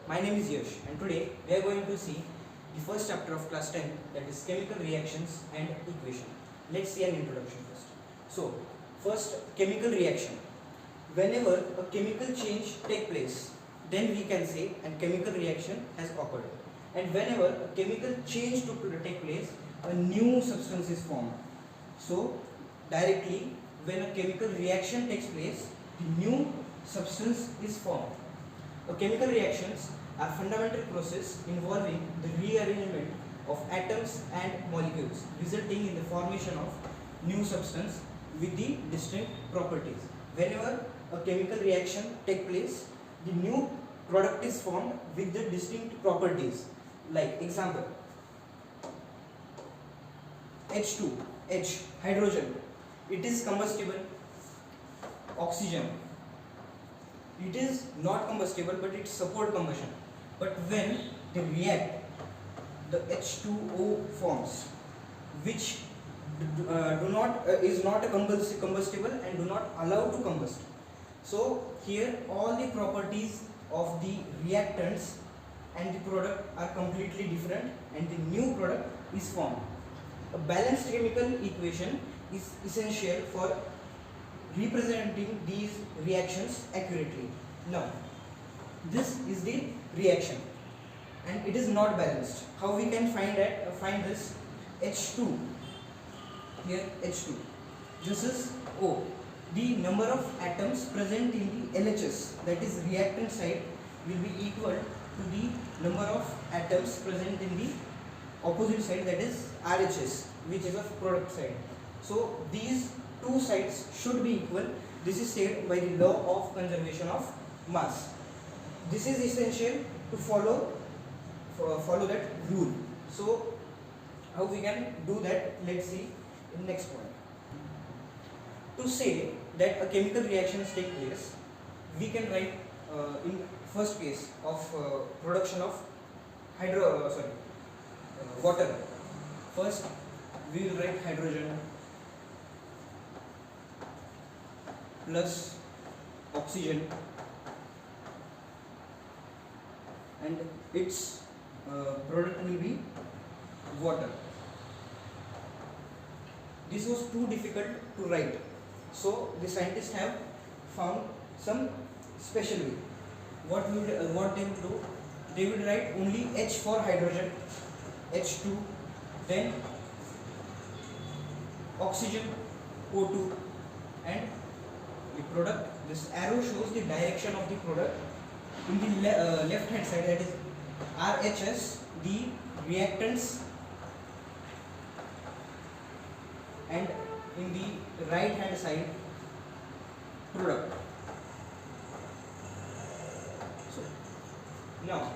my name is Yash and today we are going to see the first chapter of class 10, that is chemical reactions and equation. Let's see an introduction first. So first, chemical reaction. Whenever a chemical change takes place, then we can say a chemical reaction has occurred. And whenever a chemical change to take place, a new substance is formed. So directly when a chemical reaction takes place, the new substance is formed. Chemical reactions are fundamental process involving the rearrangement of atoms and molecules, resulting in the formation of new substance with the distinct properties. Whenever a chemical reaction takes place, the new product is formed with the distinct properties. Like example, H2, H, hydrogen, it is combustible. Oxygen, it is not combustible but it support combustion. But when they react, the H2O forms, which is not combustible and do not allow to combust. So here all the properties of the reactants and the product are completely different and the new product is formed. A balanced chemical equation is essential for representing these reactions accurately. Now, this is the reaction and it is not balanced. How we can find this? H2, here H2, this is O. The number of atoms present in the LHS, that is reactant side, will be equal to the number of atoms present in the opposite side, that is RHS, which is of product side. So these two sides should be equal. This is said by the law of conservation of mass. This is essential to follow that rule. So how we can do that? Let's see in next point. To say that a chemical reaction takes place, we can write in first case of production of water. First we will write hydrogen plus oxygen and its product will be water. This was too difficult to write, so the scientists have found some special way. What they would do, they would write only H for hydrogen, H2, then oxygen, O2, and the product. This arrow shows the direction of the product. In the left hand side, that is RHS, the reactants, and in the right hand side, product. So now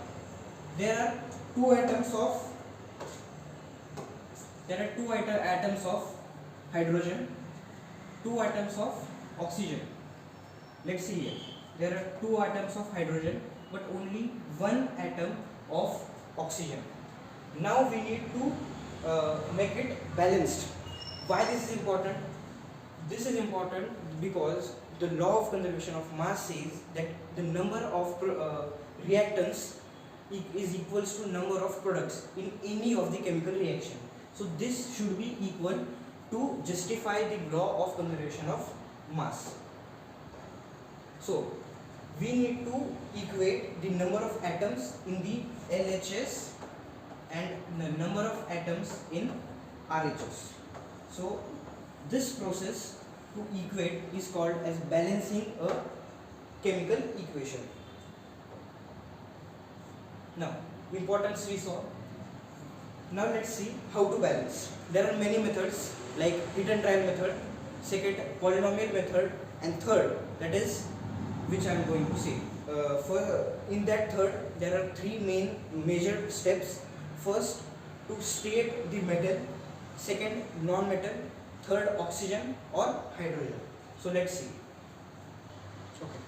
there are two atoms of hydrogen, two atoms of oxygen. Let's see here. There are two atoms of hydrogen but only one atom of oxygen. Now we need to make it balanced. Why this is important? This is important because the law of conservation of mass says that the number of reactants is equals to number of products in any of the chemical reaction. So this should be equal to justify the law of conservation of mass. So we need to equate the number of atoms in the LHS and the number of atoms in RHS. So this process to equate is called as balancing a chemical equation. Now, importance we saw. Now let's see how to balance. There are many methods like hit and trial method, second polynomial method, and third, that is which I am going to say. In that third, there are three major steps. First, to state the metal, second non-metal, third oxygen or hydrogen. So let's see. Okay.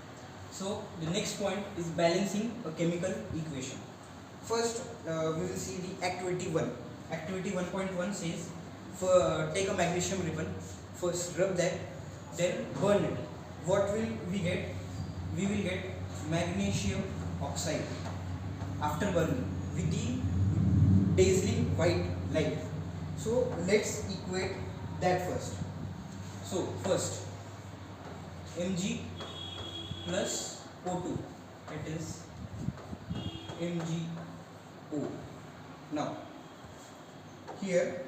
So the next point is balancing a chemical equation. First, we will see the activity 1. Activity 1.1 says, take a magnesium ribbon, first rub that, then burn it. What will we get? We will get magnesium oxide. after burning with the dazzling white light. So let's equate that first. So first Mg plus O2, it is MgO. Now here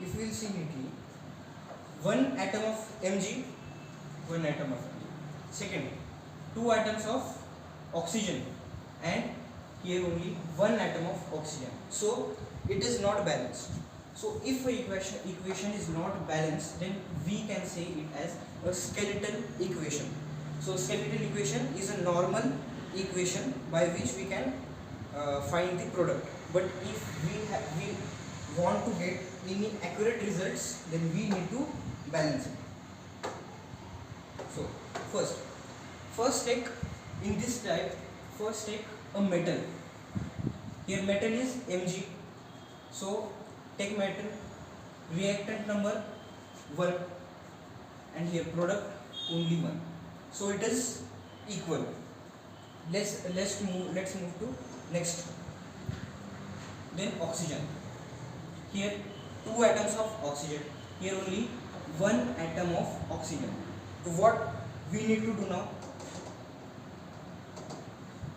if we will see neatly, one atom of Mg, one atom of Mg. Second, two atoms of oxygen, and here only one atom of oxygen. So it is not balanced. So if a equation is not balanced, then we can say it as a skeletal equation. So skeletal equation is a normal equation by which we can find the product. But if we want to get any accurate results, then we need to balance it. So first take in this type, first take a metal. Here metal is Mg. So take metal, reactant number 1, and here product only 1. So it is equal. Let's move to next. Then oxygen. Here 2 atoms of oxygen. Here only 1 atom of oxygen. So what we need to do now?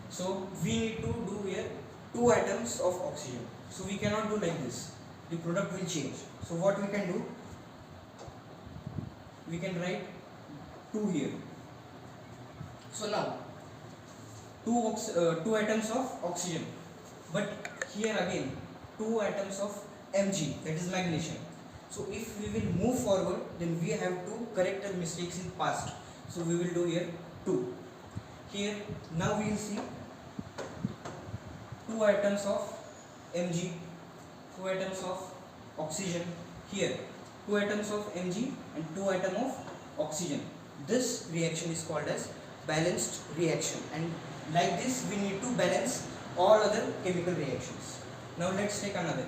So we need to do here 2 atoms of oxygen. So we cannot do like this. The product will change. So what we can do? We can write 2 here. So now 2 atoms of oxygen, but here again 2 atoms of Mg, that is magnesium. So if we will move forward, then we have to correct our mistakes in past. So we will do here 2. Here now we will see 2 atoms of Mg, 2 atoms of oxygen. Here 2 atoms of Mg and 2 atoms of oxygen. This reaction is called as balanced reaction, and like this we need to balance all other chemical reactions. Now let's take another.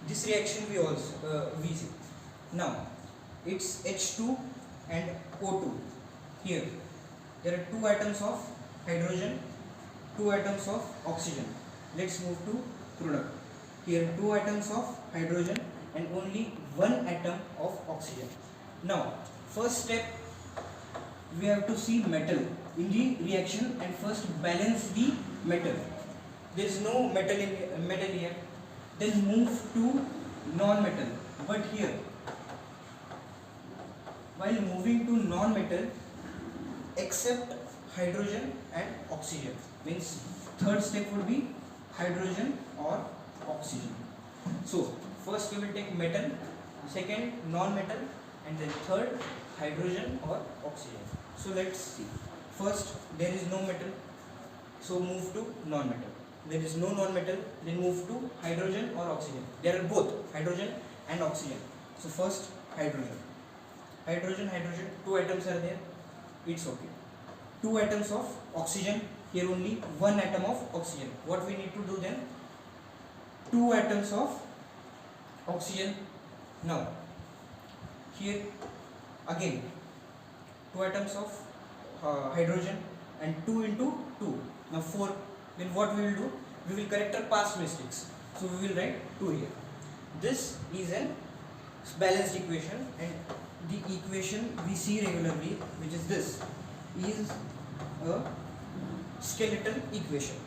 This reaction we see. Now it's H2 and O2. Here there are 2 atoms of hydrogen, 2 atoms of oxygen. Let's move to product. Here 2 atoms of hydrogen and only 1 atom of oxygen. Now first step, we have to see metal in the reaction and first balance the metal. There is no metal here. Then move to non-metal. But here, while moving to non-metal, except hydrogen and oxygen, means third step would be hydrogen or oxygen. So first we will take metal, second non-metal, and then third hydrogen or oxygen. So let's see. First there is no metal, so move to non-metal. There is no non-metal, then move to hydrogen or oxygen. There are both hydrogen and oxygen. So first hydrogen, 2 atoms are there, it's okay. 2 atoms of oxygen, here only 1 atom of oxygen. What we need to do then? 2 atoms of oxygen. Now here again 2 atoms of hydrogen and 2 into 2, now 4. Then what we will do? We will correct our past mistakes. So we will write 2 here. This is a balanced equation, and the equation we see regularly, which is this, is a skeletal equation.